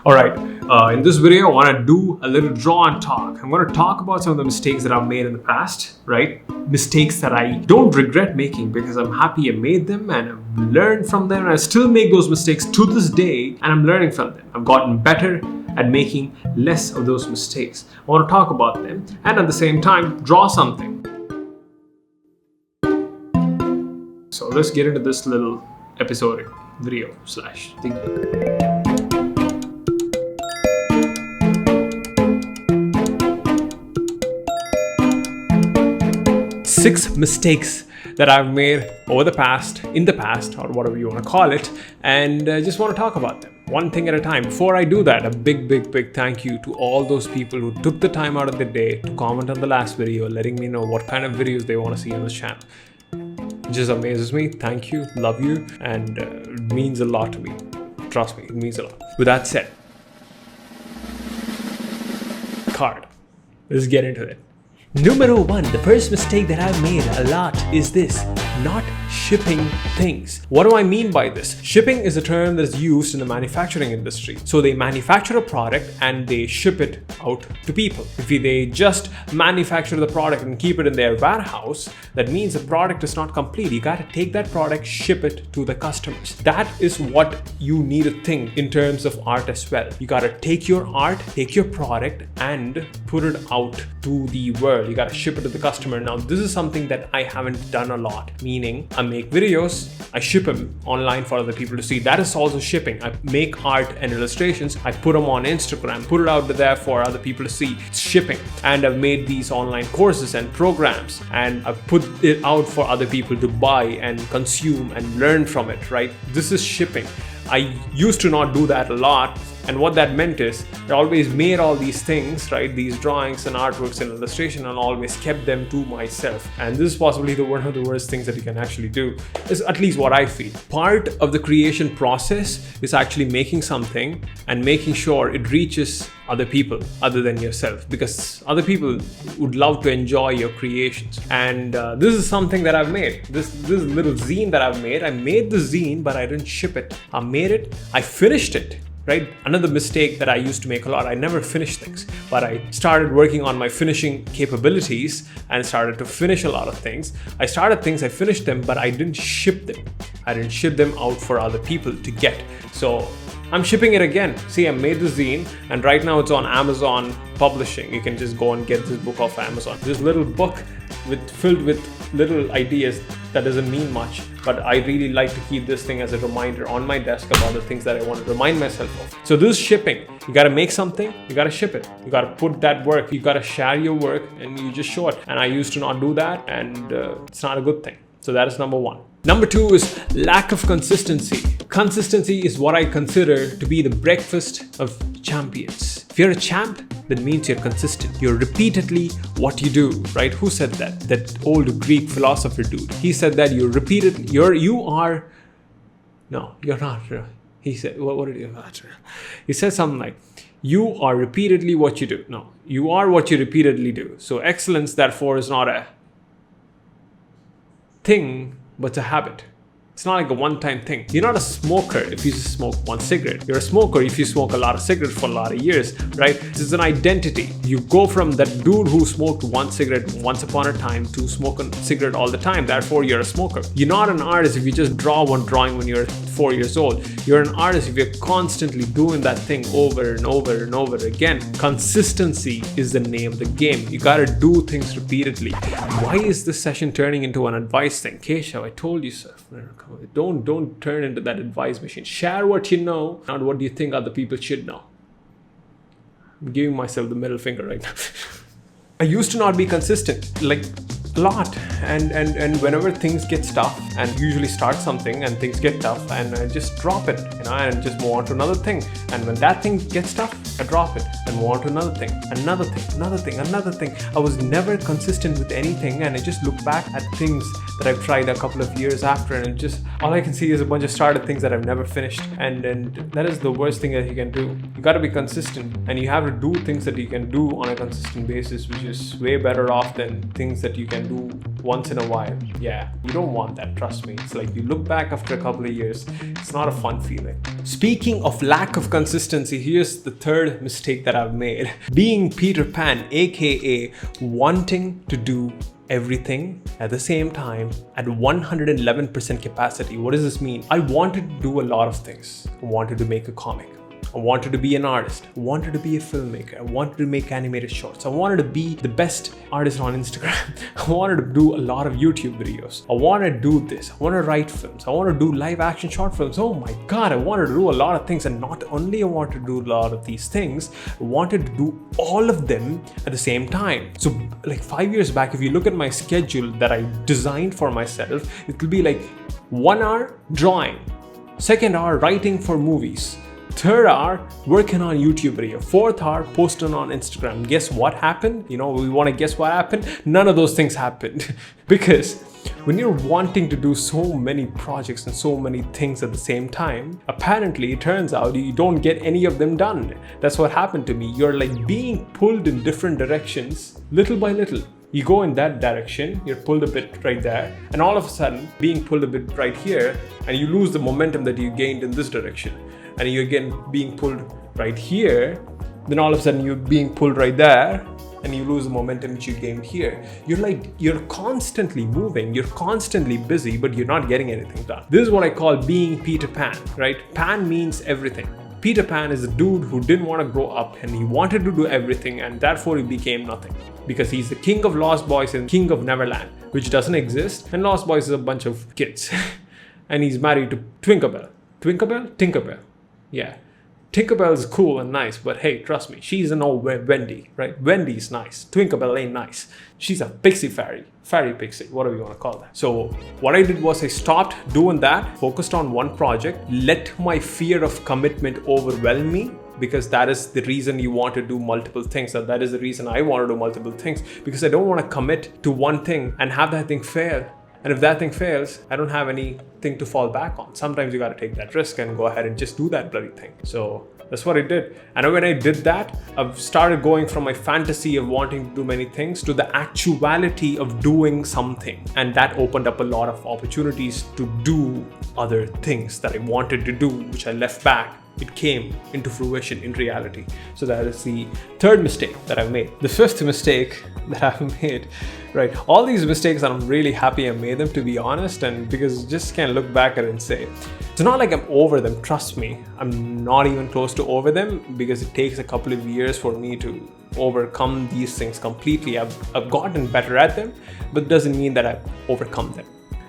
Alright, in this video I want to do a little draw and talk. I'm going to talk about some of the mistakes that I've made in the past, right? Mistakes that I don't regret making because I'm happy I made them and I've learned from them, and I still make those mistakes to this day and I'm learning from them. I've gotten better at making less of those mistakes. I want to talk about them and at the same time draw something. So let's get into this little episode video slash thing. 6 mistakes that I've made in the past, or whatever you want to call it, and just want to talk about them one thing at a time. Before I do that, a big thank you to all those people who took the time out of their day to comment on the last video, letting me know what kind of videos they want to see on this channel. It just amazes me. Thank you, love you, and it means a lot to me. Trust me, it means a lot. With that said, card. Let's get into it. Number 1, the first mistake that I've made a lot is this: not shipping things. What do I mean by this? Shipping is a term that is used in the manufacturing industry. So they manufacture a product and they ship it out to people. If they just manufacture the product and keep it in their warehouse, that means the product is not complete. You got to take that product, ship it to the customers. That is what you need to think in terms of art as well. You got to take your art, take your product and put it out to the world. You got to ship it to the customer. Now, this is something that I haven't done a lot, meaning I make videos, I ship them online for other people to see. That is also shipping. I make art and illustrations, I put them on Instagram, put it out there for other people to see. It's shipping. And I've made these online courses and programs and I've put it out for other people to buy and consume and learn from it, right? This is shipping. I used to not do that a lot. And what that meant is I always made all these things, right? These drawings and artworks and illustration, and always kept them to myself. And this is possibly one of the worst things that you can actually do, is at least what I feel. Part of the creation process is actually making something and making sure it reaches other people other than yourself, because other people would love to enjoy your creations. And this is something that I've made. This little zine that I've made. I made the zine, but I didn't ship it. I made it, I finished it. Right? Another mistake that I used to make a lot, I never finished things, but I started working on my finishing capabilities and started to finish a lot of things. I started things, I finished them, but I didn't ship them. I didn't ship them out for other people to get. So I'm shipping it again. See, I made the zine and right now it's on Amazon Publishing. You can just go and get this book off Amazon. This little book filled with little ideas that doesn't mean much, but I really like to keep this thing as a reminder on my desk about the things that I want to remind myself of. So this is shipping. You got to make something, you got to ship it. You got to put that work, you got to share your work and you just show it. And I used to not do that, and it's not a good thing. So that is number 1. Number 2 is lack of consistency. Consistency is what I consider to be the breakfast of champions. If you're a champ, that means you're consistent. You're repeatedly what you do, right? Who said that? That old Greek philosopher dude. He said that you're not. He said, what did he say? He said something like, you are repeatedly what you do. No, you are what you repeatedly do. So excellence, therefore, is not a thing, but it's a habit. It's not like a one-time thing. You're not a smoker if you just smoke one cigarette. You're a smoker if you smoke a lot of cigarettes for a lot of years, right? This is an identity. You go from that dude who smoked one cigarette once upon a time to smoke a cigarette all the time. Therefore, you're a smoker. You're not an artist if you just draw one drawing when you're 4 years old. You're an artist if you're constantly doing that thing over and over and over again. Consistency is the name of the game. You gotta do things repeatedly. Why is this session turning into an advice thing? Keshav, I told you so. Don't turn into that advice machine. Share what you know, not what you think other people should know. I'm giving myself the middle finger right now. I used to not be consistent, like a lot, and whenever things get tough, and usually start something and things get tough, and I just drop it, and just move on to another thing. And when that thing gets tough, I drop it and move on to another thing. I was never consistent with anything, and I just look back at things that I've tried a couple of years after, and it just all I can see is a bunch of started things that I've never finished, and that is the worst thing that you can do. You got to be consistent, and you have to do things that you can do on a consistent basis, which is way better off than things that you can do once in a while. Yeah, you don't want that, trust me. It's like you look back after a couple of years, it's not a fun feeling. Speaking of lack of consistency, here's the third mistake that I've made. Being Peter Pan, aka wanting to do everything at the same time at 111% capacity. What does this mean? I wanted to do a lot of things. I wanted to make a comic. I wanted to be an artist. I wanted to be a filmmaker. I wanted to make animated shorts. I wanted to be the best artist on Instagram. I wanted to do a lot of YouTube videos. I wanted to do this. I want to write films. I want to do live action short films. Oh my God, I wanted to do a lot of things. And not only I wanted to do a lot of these things, I wanted to do all of them at the same time. So like 5 years back, if you look at my schedule that I designed for myself, it will be like 1 hour drawing, 2nd hour writing for movies, 3rd hour working on YouTube video, 4th hour posting on Instagram. Guess what happened? We want to guess what happened? None of those things happened. Because when you're wanting to do so many projects and so many things at the same time, apparently it turns out you don't get any of them done. That's what happened to me. You're like being pulled in different directions little by little. You go in that direction, you're pulled a bit right there, and all of a sudden being pulled a bit right here, and you lose the momentum that you gained in this direction. And you're again being pulled right here, then all of a sudden you're being pulled right there, and you lose the momentum that you gained here. You're constantly moving, you're constantly busy, but you're not getting anything done. This is what I call being Peter Pan, right? Pan means everything. Peter Pan is a dude who didn't want to grow up and he wanted to do everything, and therefore he became nothing. Because he's the king of Lost Boys and king of Neverland, which doesn't exist, and Lost Boys is a bunch of kids. And he's married to Tinkerbell. Tinkerbell. Yeah. Tinkerbell is cool and nice, but hey, trust me, she's an old Wendy, right? Wendy's nice. Tinkerbell ain't nice. She's a pixie fairy pixie, whatever you want to call that. So what I did was I stopped doing that, focused on one project, let my fear of commitment overwhelm me, because that is the reason you want to do multiple things. And that is the reason I want to do multiple things, because I don't want to commit to one thing and have that thing fail. And if that thing fails, I don't have anything to fall back on. Sometimes you got to take that risk and go ahead and just do that bloody thing. So that's what I did. And when I did that, I've started going from my fantasy of wanting to do many things to the actuality of doing something. And that opened up a lot of opportunities to do other things that I wanted to do, which I left back. It came into fruition in reality. So that is the third mistake that I've made. The fifth mistake that I've made, right? All these mistakes, I'm really happy I made them, to be honest, and because you just can't look back at it and say, it's not like I'm over them, trust me. I'm not even close to over them, because it takes a couple of years for me to overcome these things completely. I've gotten better at them, but it doesn't mean that I've overcome them.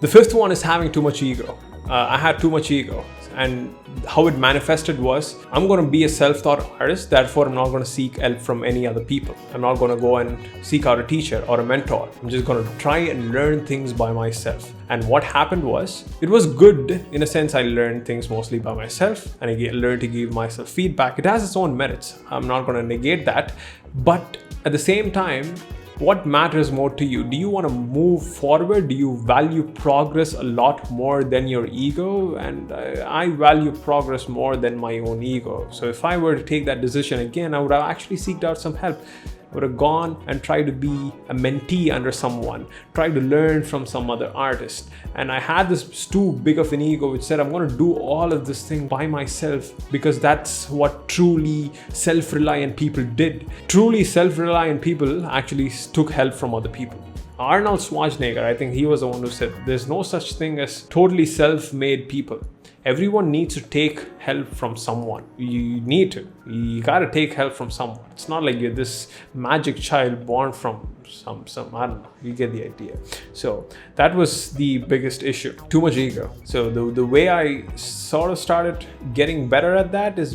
The fifth one is having too much ego. I had too much ego, and how it manifested was, I'm going to be a self-taught artist, therefore I'm not going to seek help from any other people. I'm not going to go and seek out a teacher or a mentor. I'm just going to try and learn things by myself. And what happened was, it was good in a sense. I learned things mostly by myself, and I learned to give myself feedback. It has its own merits. I'm not going to negate that. But at the same time, what matters more to you? Do you want to move forward? Do you value progress a lot more than your ego? And I value progress more than my own ego. So if I were to take that decision again, I would have actually seeked out some help. I would have gone and tried to be a mentee under someone, tried to learn from some other artist. And I had this too big of an ego which said, I'm going to do all of this thing by myself, because that's what truly self-reliant people did. Truly self-reliant people actually took help from other people. Arnold Schwarzenegger, I think he was the one who said, there's no such thing as totally self-made people. Everyone needs to take help from someone. You need to. You gotta take help from someone. It's not like you're this magic child born from some I don't know. You get the idea. So that was the biggest issue. Too much ego. So the way I sort of started getting better at that is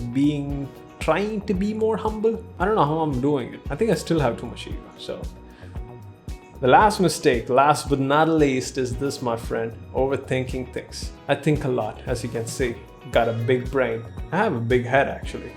trying to be more humble. I don't know how I'm doing it. I think I still have too much ego. So the last mistake, last but not least, is this, my friend: overthinking things. I think a lot, as you can see. Got a big brain. I have a big head, actually.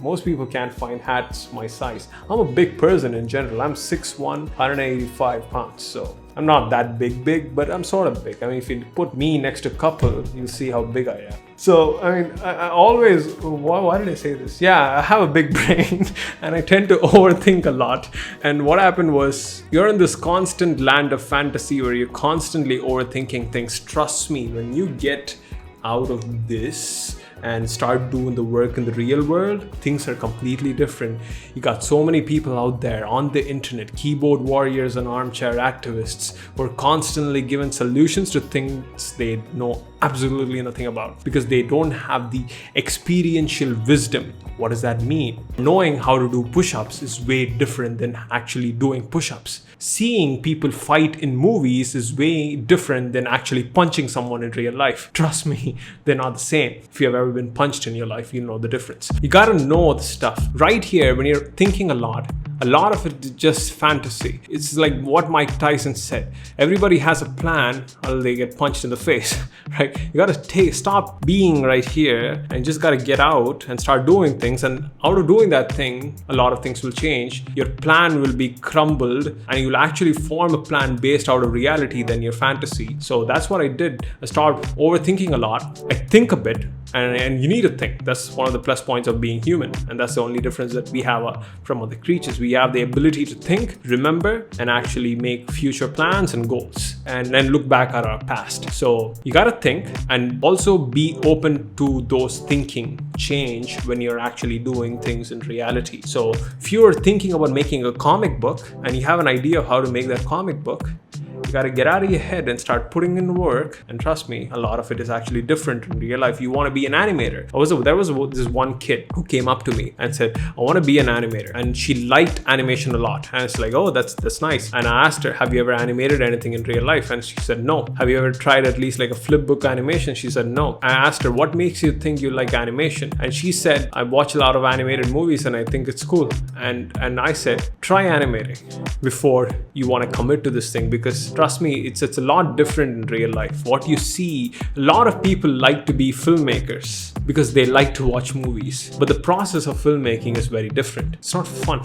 Most people can't find hats my size. I'm a big person in general. I'm 6'1", 185 pounds. So I'm not that big, but I'm sort of big. I mean, if you put me next to a couple, you'll see how big I am. So, I mean, I always, why did I say this? Yeah, I have a big brain and I tend to overthink a lot. And what happened was, you're in this constant land of fantasy where you're constantly overthinking things. Trust me, when you get out of this and start doing the work in the real world, things are completely different. You got so many people out there on the internet, keyboard warriors and armchair activists, who are constantly given solutions to things they know absolutely nothing about because they don't have the experiential wisdom. What does that mean? Knowing how to do push-ups is way different than actually doing push-ups. Seeing people fight in movies is way different than actually punching someone in real life. Trust me, they're not the same. If you have ever been punched in your life, you know the difference. You gotta know the stuff. Right here, when you're thinking a lot of it is just fantasy. It's like what Mike Tyson said. Everybody has a plan until they get punched in the face, right? You gotta stop being right here and just gotta get out and start doing things. And out of doing that thing, a lot of things will change. Your plan will be crumbled and you'll actually form a plan based out of reality than your fantasy. So that's what I did. I started overthinking a lot. I think a bit. And you need to think. That's one of the plus points of being human. And that's the only difference that we have from other creatures. We have the ability to think, remember, and actually make future plans and goals. And then look back at our past. So you gotta think and also be open to those thinking change when you're actually doing things in reality. So if you're thinking about making a comic book and you have an idea of how to make that comic book, you gotta get out of your head and start putting in work. And trust me, a lot of it is actually different in real life. You want to be an animator. There was this one kid who came up to me and said, I want to be an animator. And she liked animation a lot. And it's like, oh, that's nice. And I asked her, have you ever animated anything in real life? And she said, no. Have you ever tried at least like a flip book animation? She said, no. I asked her, what makes you think you like animation? And she said, I watch a lot of animated movies and I think it's cool. And I said, try animating before you want to commit to this thing, because trust me, it's a lot different in real life. What you see, a lot of people like to be filmmakers because they like to watch movies. But the process of filmmaking is very different. It's not fun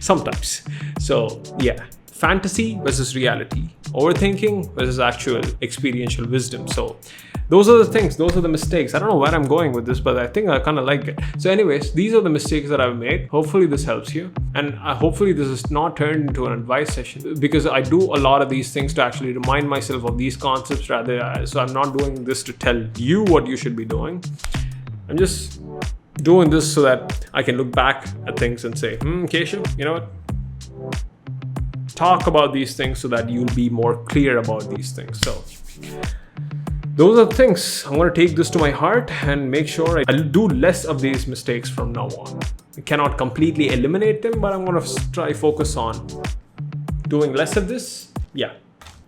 sometimes. So yeah, fantasy versus reality, overthinking versus actual experiential wisdom. So those are the things, those are the mistakes. I don't know where I'm going with this, but I think I kind of like it. So anyways, these are the mistakes that I've made. Hopefully this helps you. And hopefully this is not turned into an advice session, because I do a lot of these things to actually remind myself of these concepts rather. So I'm not doing this to tell you what you should be doing. I'm just doing this so that I can look back at things and say, Keshav, you know what? Talk about these things so that you'll be more clear about these things. So those are the things. I'm going to take this to my heart and make sure I'll do less of these mistakes from now on. I cannot completely eliminate them, but I'm going to try focus on doing less of this. Yeah,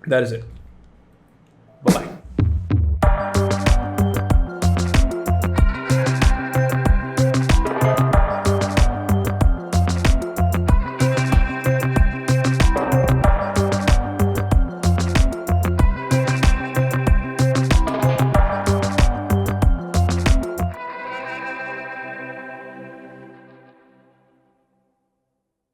that is it.